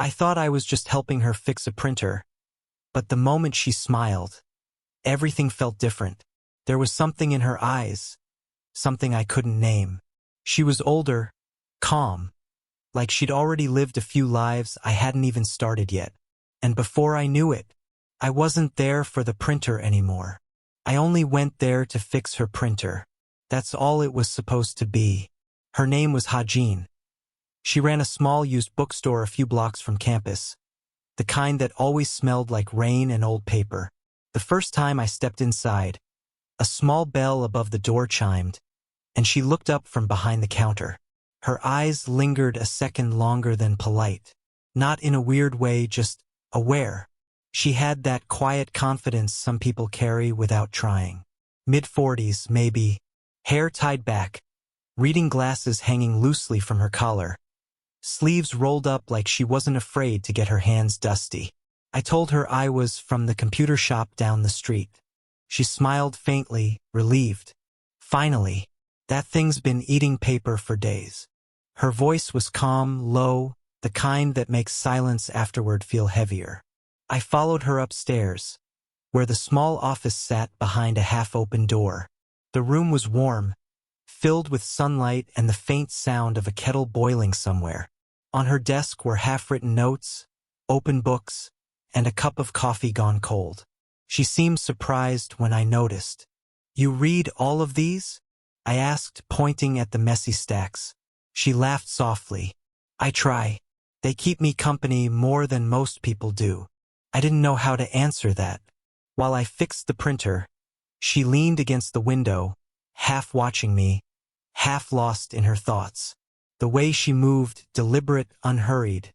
I thought I was just helping her fix a printer, but the moment she smiled, everything felt different. There was something in her eyes, something I couldn't name. She was older, calm, like she'd already lived a few lives I hadn't even started yet. And before I knew it, I wasn't there for the printer anymore. I only went there to fix her printer. That's all it was supposed to be. Her name was Hajin. She ran a small used bookstore a few blocks from campus, the kind that always smelled like rain and old paper. The first time I stepped inside, a small bell above the door chimed, and she looked up from behind the counter. Her eyes lingered a second longer than polite. Not in a weird way, just aware. She had that quiet confidence some people carry without trying. Mid-40s, maybe, hair tied back, reading glasses hanging loosely from her collar, sleeves rolled up like she wasn't afraid to get her hands dusty. I told her I was from the computer shop down the street. She smiled faintly, relieved. Finally, that thing's been eating paper for days. Her voice was calm, low, the kind that makes silence afterward feel heavier. I followed her upstairs, where the small office sat behind a half-open door. The room was warm, filled with sunlight and the faint sound of a kettle boiling somewhere. On her desk were half-written notes, open books, and a cup of coffee gone cold. She seemed surprised when I noticed. "You read all of these?" I asked, pointing at the messy stacks. She laughed softly. "I try. They keep me company more than most people do." I didn't know how to answer that. While I fixed the printer, she leaned against the window, half watching me, half lost in her thoughts. The way she moved, deliberate, unhurried,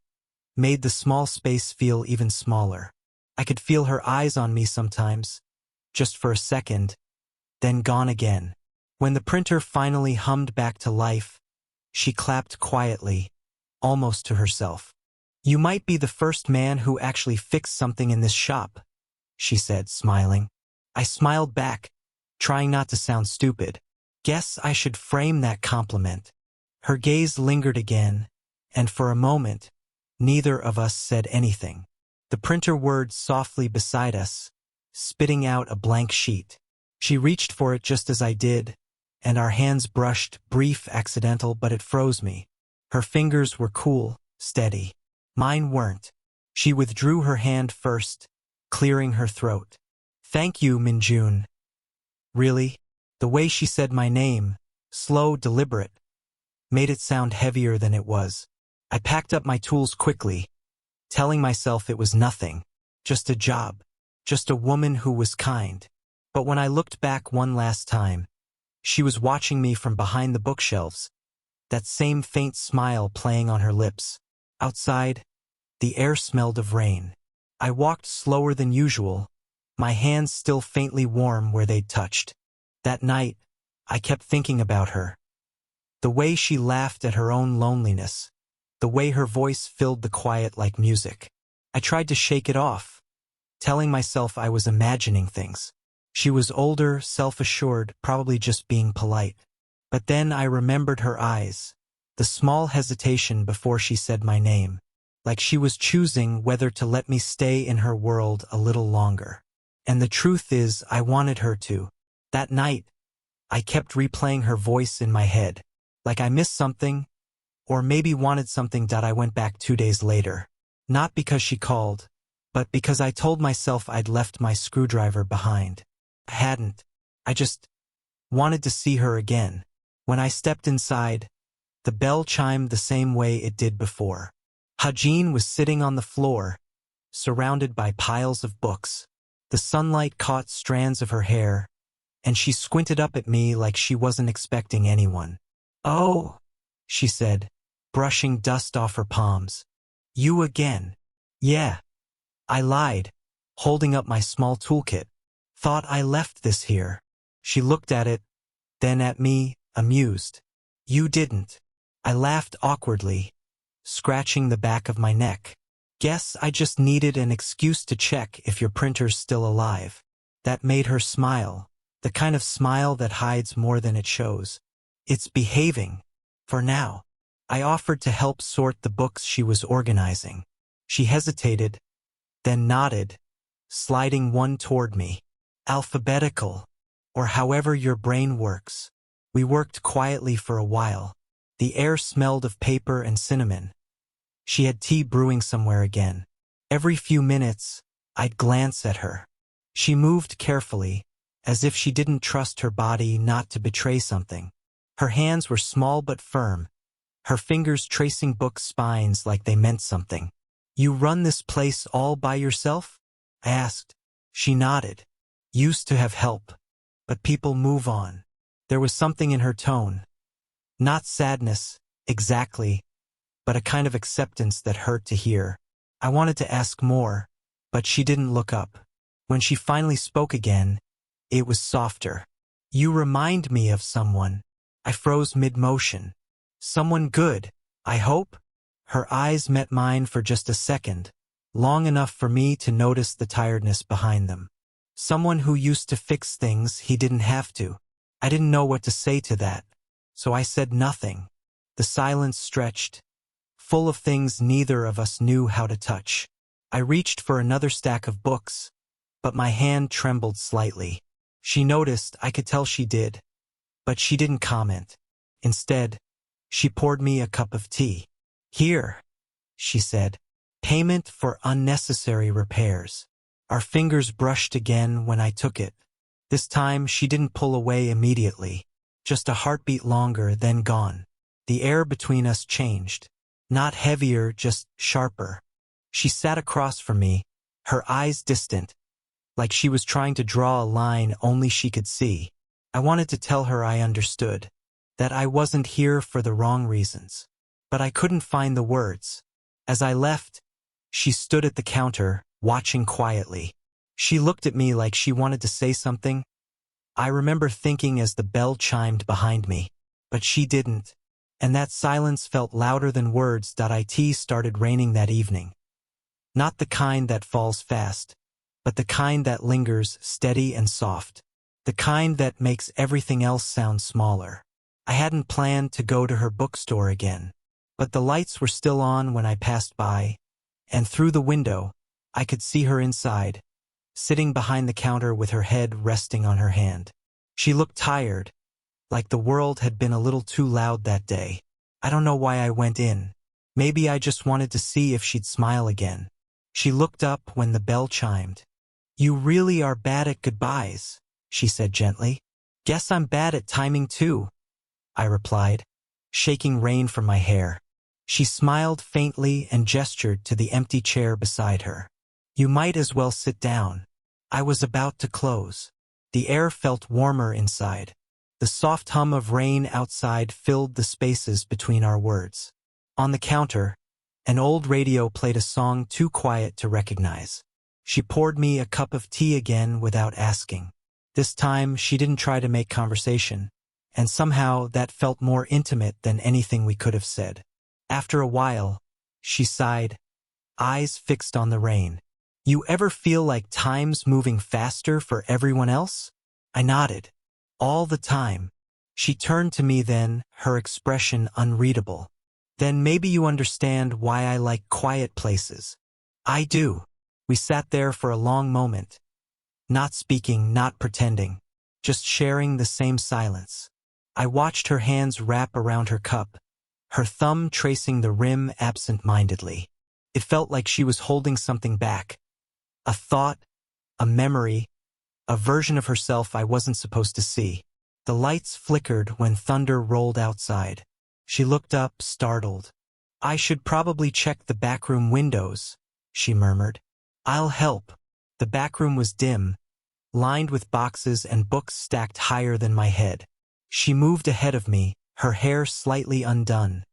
made the small space feel even smaller. I could feel her eyes on me sometimes, just for a second, then gone again. When the printer finally hummed back to life, she clapped quietly, almost to herself. "You might be the first man who actually fixed something in this shop," she said, smiling. I smiled back, trying not to sound stupid. Guess I should frame that compliment. Her gaze lingered again, and for a moment, neither of us said anything. The printer whirred softly beside us, spitting out a blank sheet. She reached for it just as I did, and our hands brushed, brief, accidental, but it froze me. Her fingers were cool, steady. Mine weren't. She withdrew her hand first, clearing her throat. "Thank you, Minjun." Really? The way she said my name, slow, deliberate, made it sound heavier than it was. I packed up my tools quickly, telling myself it was nothing, just a job, just a woman who was kind. But when I looked back one last time, she was watching me from behind the bookshelves, that same faint smile playing on her lips. Outside, the air smelled of rain. I walked slower than usual, my hands still faintly warm where they'd touched. That night, I kept thinking about her. The way she laughed at her own loneliness, the way her voice filled the quiet like music. I tried to shake it off, telling myself I was imagining things. She was older, self-assured, probably just being polite. But then I remembered her eyes, the small hesitation before she said my name, like she was choosing whether to let me stay in her world a little longer. And the truth is, I wanted her to. That night, I kept replaying her voice in my head, like I missed something, or maybe wanted something. I went back 2 days later. Not because she called, but because I told myself I'd left my screwdriver behind. I hadn't. I just wanted to see her again. When I stepped inside, the bell chimed the same way it did before. Hajin was sitting on the floor, surrounded by piles of books. The sunlight caught strands of her hair, and she squinted up at me like she wasn't expecting anyone. "Oh," she said, brushing dust off her palms. "You again?" "Yeah." I lied, holding up my small toolkit. "Thought I left this here." She looked at it, then at me, amused. "You didn't." I laughed awkwardly, scratching the back of my neck. "Guess I just needed an excuse to check if your printer's still alive." That made her smile, the kind of smile that hides more than it shows. "It's behaving, for now." I offered to help sort the books she was organizing. She hesitated, then nodded, sliding one toward me. Alphabetical, or however your brain works. We worked quietly for a while. The air smelled of paper and cinnamon. She had tea brewing somewhere again. Every few minutes, I'd glance at her. She moved carefully, as if she didn't trust her body not to betray something. Her hands were small but firm, her fingers tracing book spines like they meant something. "You run this place all by yourself?" I asked. She nodded. "Used to have help, but people move on." There was something in her tone. Not sadness, exactly, but a kind of acceptance that hurt to hear. I wanted to ask more, but she didn't look up. When she finally spoke again, it was softer. "You remind me of someone." I froze mid-motion. "Someone good, I hope?" Her eyes met mine for just a second, long enough for me to notice the tiredness behind them. "Someone who used to fix things he didn't have to." I didn't know what to say to that, so I said nothing. The silence stretched, full of things neither of us knew how to touch. I reached for another stack of books, but my hand trembled slightly. She noticed, I could tell she did, but she didn't comment. Instead, she poured me a cup of tea. "Here," she said. "Payment for unnecessary repairs." Our fingers brushed again when I took it. This time she didn't pull away immediately, just a heartbeat longer, then gone. The air between us changed. Not heavier, just sharper. She sat across from me, her eyes distant, like she was trying to draw a line only she could see. I wanted to tell her I understood, that I wasn't here for the wrong reasons. But I couldn't find the words. As I left, she stood at the counter, watching quietly. She looked at me like she wanted to say something. I remember thinking as the bell chimed behind me, but she didn't. And that silence felt louder than words. It started raining that evening. Not the kind that falls fast, but the kind that lingers, steady and soft. The kind that makes everything else sound smaller. I hadn't planned to go to her bookstore again, but the lights were still on when I passed by, and through the window, I could see her inside, sitting behind the counter with her head resting on her hand. She looked tired, like the world had been a little too loud that day. I don't know why I went in. Maybe I just wanted to see if she'd smile again. She looked up when the bell chimed. "You really are bad at goodbyes," she said gently. "Guess I'm bad at timing too," I replied, shaking rain from my hair. She smiled faintly and gestured to the empty chair beside her. "You might as well sit down." I was about to close. The air felt warmer inside. The soft hum of rain outside filled the spaces between our words. On the counter, an old radio played a song too quiet to recognize. She poured me a cup of tea again without asking. This time, she didn't try to make conversation, and somehow that felt more intimate than anything we could have said. After a while, she sighed, eyes fixed on the rain. "You ever feel like time's moving faster for everyone else?" I nodded. "All the time." She turned to me then, her expression unreadable. "Then maybe you understand why I like quiet places." "I do." We sat there for a long moment, not speaking, not pretending, just sharing the same silence. I watched her hands wrap around her cup, her thumb tracing the rim absent-mindedly. It felt like she was holding something back. A thought, a memory, a version of herself I wasn't supposed to see. The lights flickered when thunder rolled outside. She looked up, startled. "I should probably check the backroom windows," she murmured. "I'll help." The backroom was dim, lined with boxes and books stacked higher than my head. She moved ahead of me, her hair slightly undone,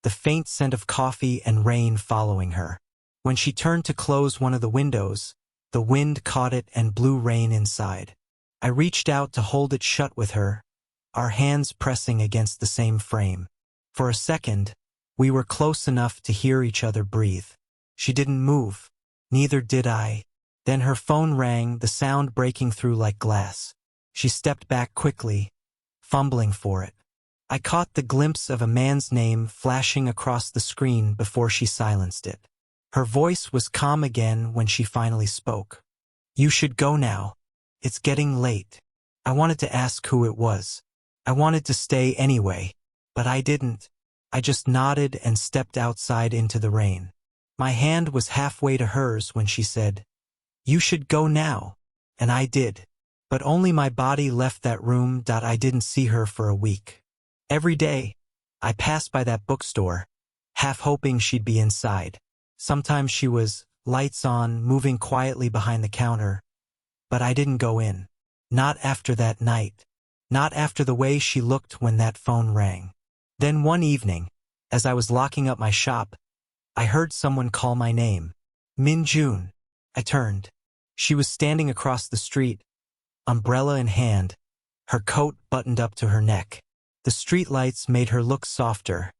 the faint scent of coffee and rain following her. When she turned to close one of the windows, the wind caught it and blew rain inside. I reached out to hold it shut with her, our hands pressing against the same frame. For a second, we were close enough to hear each other breathe. She didn't move. Neither did I. Then her phone rang, the sound breaking through like glass. She stepped back quickly, fumbling for it. I caught the glimpse of a man's name flashing across the screen before she silenced it. Her voice was calm again when she finally spoke. You should go now. It's getting late. I wanted to ask who it was. I wanted to stay anyway, but I didn't. I just nodded and stepped outside into the rain. My hand was halfway to hers when she said, You should go now. And I did. But only my body left that room. I didn't see her for a week. Every day, I passed by that bookstore, half hoping she'd be inside. Sometimes she was, lights on, moving quietly behind the counter. But I didn't go in. Not after that night. Not after the way she looked when that phone rang. Then one evening, as I was locking up my shop, I heard someone call my name. Min-Jun. I turned. She was standing across the street, umbrella in hand, her coat buttoned up to her neck. The streetlights made her look softer,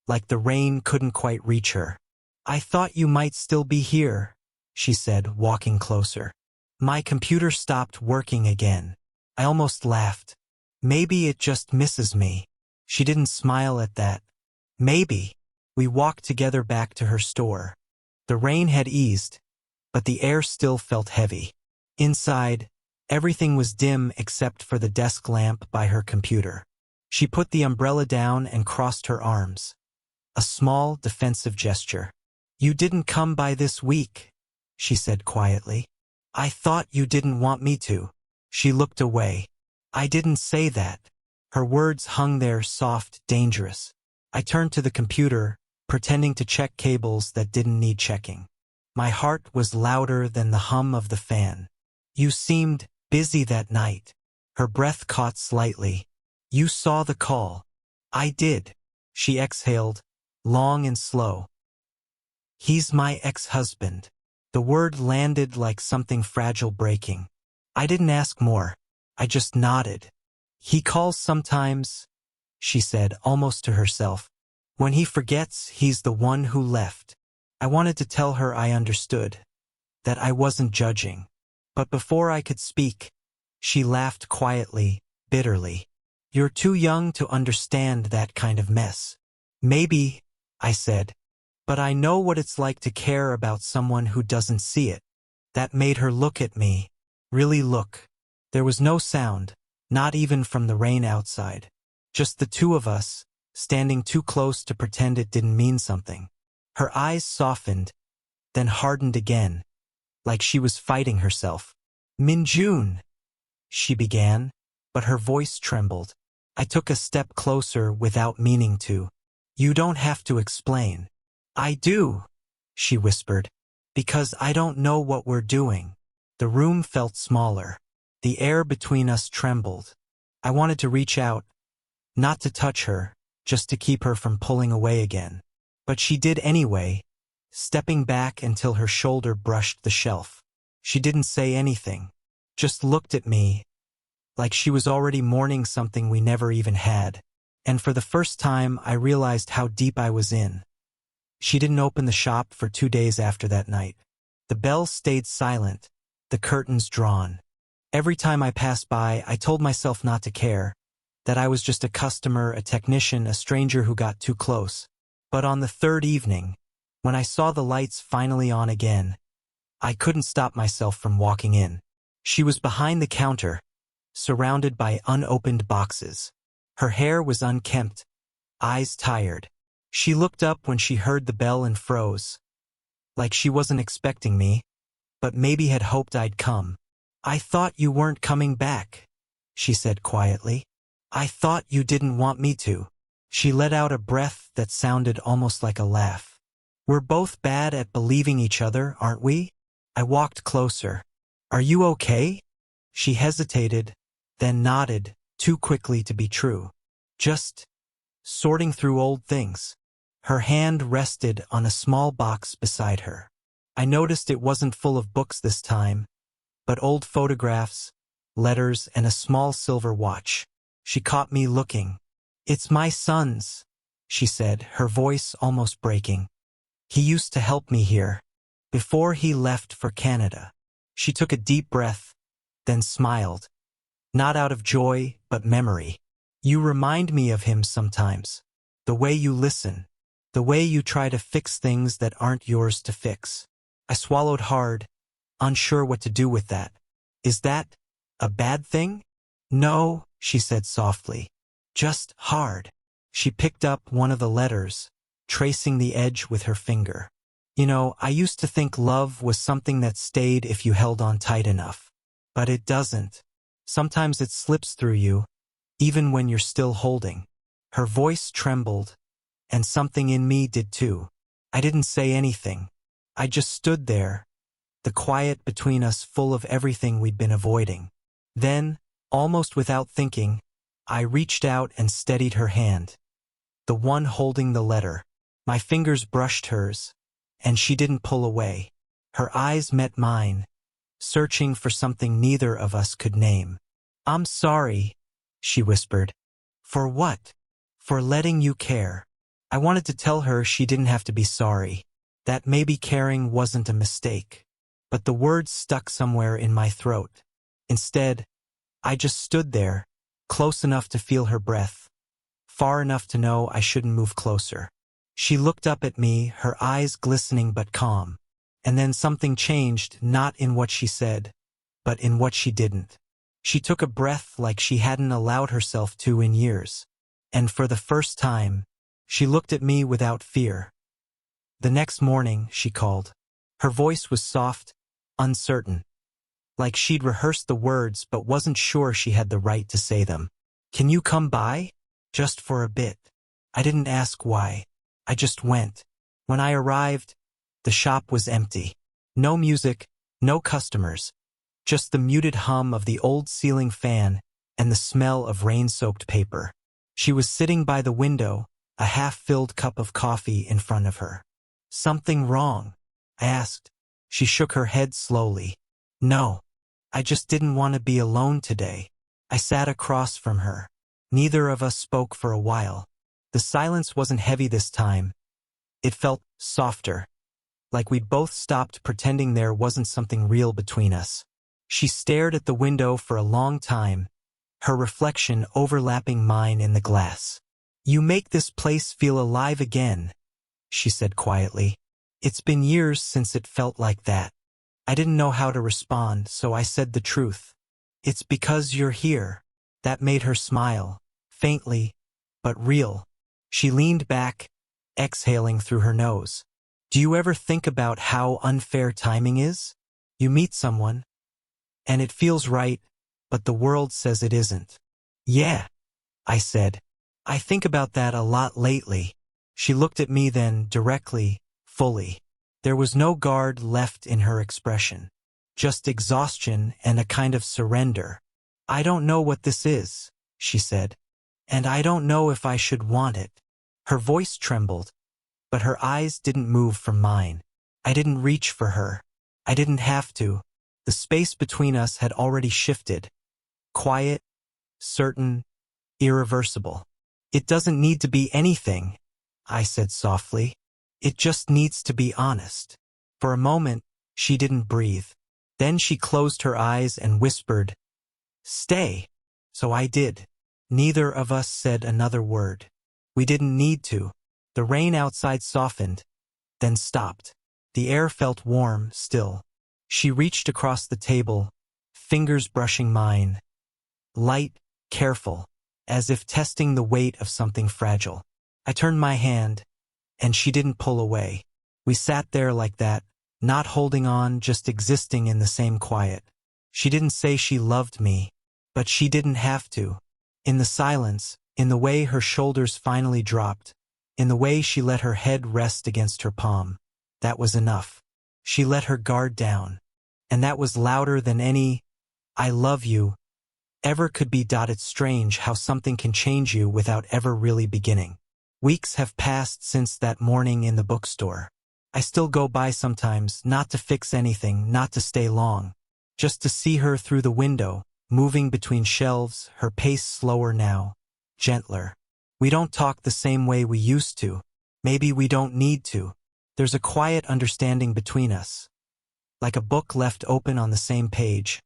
like the rain couldn't quite reach her. I thought you might still be here, she said, walking closer. My computer stopped working again. I almost laughed. Maybe it just misses me. She didn't smile at that. Maybe. We walked together back to her store. The rain had eased, but the air still felt heavy. Inside, everything was dim except for the desk lamp by her computer. She put the umbrella down and crossed her arms. A small, defensive gesture. You didn't come by this week, she said quietly. I thought you didn't want me to. She looked away. I didn't say that. Her words hung there soft, dangerous. I turned to the computer, pretending to check cables that didn't need checking. My heart was louder than the hum of the fan. You seemed busy that night. Her breath caught slightly. You saw the call. I did. She exhaled, long and slow. He's my ex-husband. The word landed like something fragile breaking. I didn't ask more. I just nodded. He calls sometimes, she said, almost to herself. When he forgets, he's the one who left. I wanted to tell her I understood, that I wasn't judging. But before I could speak, she laughed quietly, bitterly. You're too young to understand that kind of mess. Maybe, I said, but I know what it's like to care about someone who doesn't see it. That made her look at me, really look. There was no sound, not even from the rain outside. Just the two of us, standing too close to pretend it didn't mean something. Her eyes softened, then hardened again, like she was fighting herself. Min-Jun, she began, but her voice trembled. I took a step closer without meaning to. You don't have to explain. I do, she whispered, because I don't know what we're doing. The room felt smaller. The air between us trembled. I wanted to reach out, not to touch her, just to keep her from pulling away again. But she did anyway, stepping back until her shoulder brushed the shelf. She didn't say anything, just looked at me, like she was already mourning something we never even had. And for the first time, I realized how deep I was in. She didn't open the shop for 2 days after that night. The bell stayed silent, the curtains drawn. Every time I passed by, I told myself not to care, that I was just a customer, a technician, a stranger who got too close. But on the third evening, when I saw the lights finally on again, I couldn't stop myself from walking in. She was behind the counter, surrounded by unopened boxes. Her hair was unkempt, eyes tired. She looked up when she heard the bell and froze, like she wasn't expecting me, but maybe had hoped I'd come. I thought you weren't coming back, she said quietly. I thought you didn't want me to. She let out a breath that sounded almost like a laugh. We're both bad at believing each other, aren't we? I walked closer. Are you okay? She hesitated, then nodded, too quickly to be true. Just sorting through old things. Her hand rested on a small box beside her. I noticed it wasn't full of books this time, but old photographs, letters, and a small silver watch. She caught me looking. It's my son's, she said, her voice almost breaking. He used to help me here, before he left for Canada. She took a deep breath, then smiled. Not out of joy, but memory. You remind me of him sometimes. The way you listen. The way you try to fix things that aren't yours to fix. I swallowed hard, unsure what to do with that. Is that a bad thing? No, she said softly. Just hard. She picked up one of the letters, tracing the edge with her finger. You know, I used to think love was something that stayed if you held on tight enough. But it doesn't. Sometimes it slips through you, even when you're still holding. Her voice trembled, and something in me did too. I didn't say anything. I just stood there, the quiet between us full of everything we'd been avoiding. Then, almost without thinking, I reached out and steadied her hand. The one holding the letter. My fingers brushed hers, and she didn't pull away. Her eyes met mine, searching for something neither of us could name. I'm sorry, she whispered. For what? For letting you care. I wanted to tell her she didn't have to be sorry, that maybe caring wasn't a mistake. But the words stuck somewhere in my throat. Instead, I just stood there, close enough to feel her breath, far enough to know I shouldn't move closer. She looked up at me, her eyes glistening but calm. And then something changed, not in what she said, but in what she didn't. She took a breath like she hadn't allowed herself to in years. And for the first time, she looked at me without fear. The next morning, she called. Her voice was soft, uncertain. Like she'd rehearsed the words but wasn't sure she had the right to say them. Can you come by? Just for a bit. I didn't ask why. I just went. When I arrived, the shop was empty. No music, no customers. Just the muted hum of the old ceiling fan and the smell of rain-soaked paper. She was sitting by the window, a half-filled cup of coffee in front of her. Something wrong? I asked. She shook her head slowly. No. I just didn't want to be alone today. I sat across from her. Neither of us spoke for a while. The silence wasn't heavy this time. It felt softer, like we'd both stopped pretending there wasn't something real between us. She stared at the window for a long time, her reflection overlapping mine in the glass. You make this place feel alive again, she said quietly. It's been years since it felt like that. I didn't know how to respond, so I said the truth. It's because you're here. That made her smile, faintly, but real. She leaned back, exhaling through her nose. Do you ever think about how unfair timing is? You meet someone, and it feels right, but the world says it isn't. Yeah, I said. I think about that a lot lately. She looked at me then, directly, fully. There was no guard left in her expression. Just exhaustion and a kind of surrender. I don't know what this is, she said. And I don't know if I should want it. Her voice trembled, but her eyes didn't move from mine. I didn't reach for her. I didn't have to. The space between us had already shifted. Quiet, certain, irreversible. It doesn't need to be anything, I said softly. It just needs to be honest. For a moment, she didn't breathe. Then she closed her eyes and whispered, Stay. So I did. Neither of us said another word. We didn't need to. The rain outside softened, then stopped. The air felt warm, still. She reached across the table, fingers brushing mine. Light, careful, as if testing the weight of something fragile. I turned my hand, and she didn't pull away. We sat there like that, not holding on, just existing in the same quiet. She didn't say she loved me, but she didn't have to. In the silence, in the way her shoulders finally dropped, in the way she let her head rest against her palm, that was enough. She let her guard down, and that was louder than any "I love you" ever could be. It's strange how something can change you without ever really beginning. Weeks have passed since that morning in the bookstore. I still go by sometimes, not to fix anything, not to stay long. Just to see her through the window, moving between shelves, her pace slower now, gentler. We don't talk the same way we used to. Maybe we don't need to. There's a quiet understanding between us. Like a book left open on the same page,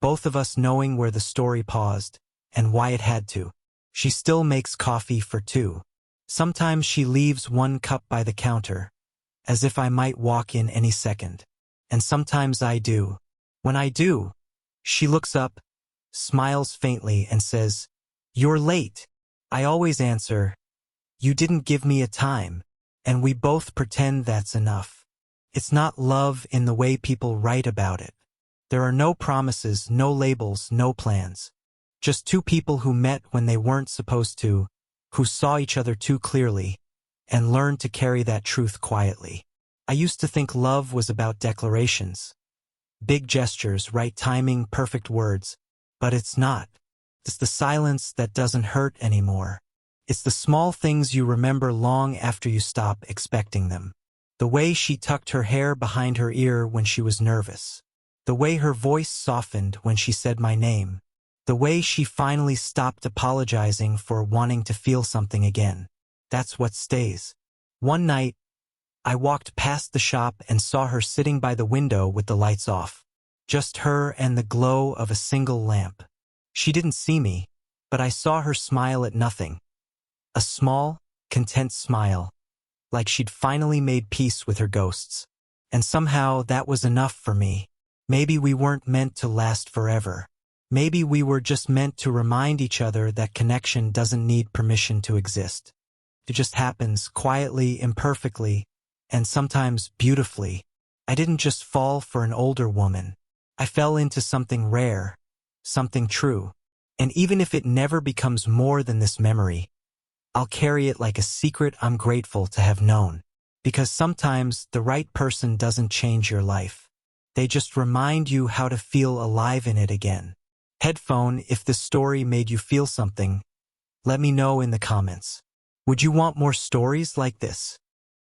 both of us knowing where the story paused and why it had to. She still makes coffee for two. Sometimes she leaves one cup by the counter, as if I might walk in any second. And sometimes I do. When I do, she looks up, smiles faintly, and says, "You're late." I always answer, "You didn't give me a time," and we both pretend that's enough. It's not love in the way people write about it. There are no promises, no labels, no plans. Just two people who met when they weren't supposed to, who saw each other too clearly, and learned to carry that truth quietly. I used to think love was about declarations. Big gestures, right timing, perfect words. But it's not. It's the silence that doesn't hurt anymore. It's the small things you remember long after you stop expecting them. The way she tucked her hair behind her ear when she was nervous. The way her voice softened when she said my name. The way she finally stopped apologizing for wanting to feel something again. That's what stays. One night, I walked past the shop and saw her sitting by the window with the lights off. Just her and the glow of a single lamp. She didn't see me, but I saw her smile at nothing. A small, content smile, like she'd finally made peace with her ghosts. And somehow that was enough for me. Maybe we weren't meant to last forever. Maybe we were just meant to remind each other that connection doesn't need permission to exist. It just happens quietly, imperfectly, and sometimes beautifully. I didn't just fall for an older woman. I fell into something rare, something true. And even if it never becomes more than this memory, I'll carry it like a secret I'm grateful to have known. Because sometimes the right person doesn't change your life. They just remind you how to feel alive in it again. Headphone, if this story made you feel something, let me know in the comments. Would you want more stories like this?